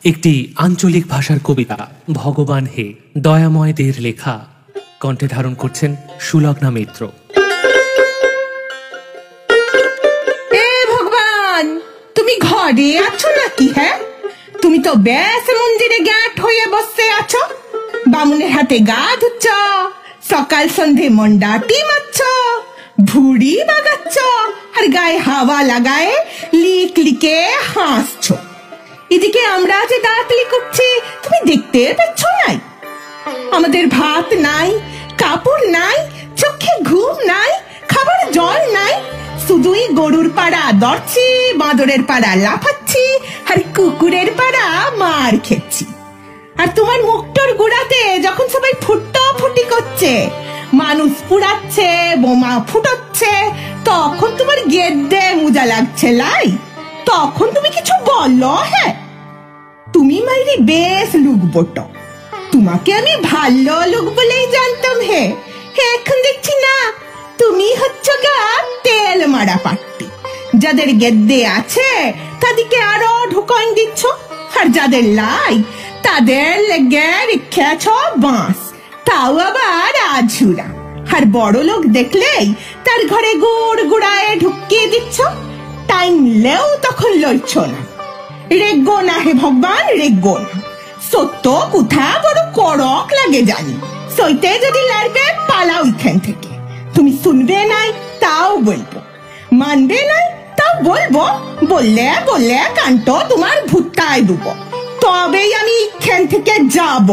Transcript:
একটি আঞ্চলিক ভাষার কবিতা ভগবান হে দয়াময়দের লেখা। কণ্ঠে ধারণ করছেন সুলগ্না মিত্র। ভগবান, তুমি ঘরে আছো নাকি? হ্যাঁ, তুমি তো ব্যাস মন্দিরে গ্যাট হয়ে বসে আছো, বামুনের হাতে গা ধুচ্ছ, সকাল সন্ধে মন্ডাটি মারছ, ভুড়ি বাগাচ্ছ, আর গায়ে হাওয়া লাগায় লিক লিকে হাসছ। এদিকে আমরা যে দাঁতলি করছি তুমি দেখতে পাচ্ছ নাই? আমাদের ভাত নাই, কাপড় নাই, চোখে ঘুম নাই, খাবার জল নাই, শুধুই গরুর পাড়া দরছি, বাঁদরের পাড়া লাফাচ্ছি, আর কুকুরের পাড়া মার খেচ্ছি। আর তোমার মুখটার গোড়াতে যখন সবাই ফুটি করছে, মানুষ পুড়াচ্ছে, বোমা ফুটাচ্ছে, তখন তোমার গেদ্দে মুজা লাগছে লাই, তখন তুমি কিছু বলো? হ্যাঁ, তুমি মাইরি বেশ লোক বটো, তোমাকে আমি ভালো লোক বলেই জানতাম। হে এখন দেখছি না, তুমি হচ্ছ গা তেল মারা পাট্টি। যাদের গেদ্দে আছে তাদেরকে আরো ঢুকাই দিচ্ছ, আর যাদের লাই তাদের লেগে রেখেছ বাঁশ, তাও আবার আঝুরা। আর বড় লোক দেখলেই তার ঘরে গুড় গুড়ায় ঢুকিয়ে দিচ্ছ, টাইমলেও তখন লইছ না। রেগো না হে ভগবান, রেগো না। সত্য কোথা বড় করক লাগে জানি, সইতে যদি লাগবে পালাও এখান থেকে। তুমি শুনবে নাই তাও বলবো, মানবে নাই তাও বলবো, বললে বললে কান্ত তোমার ভুট্টায় দেবো, তবেই আমি এখান থেকে যাব।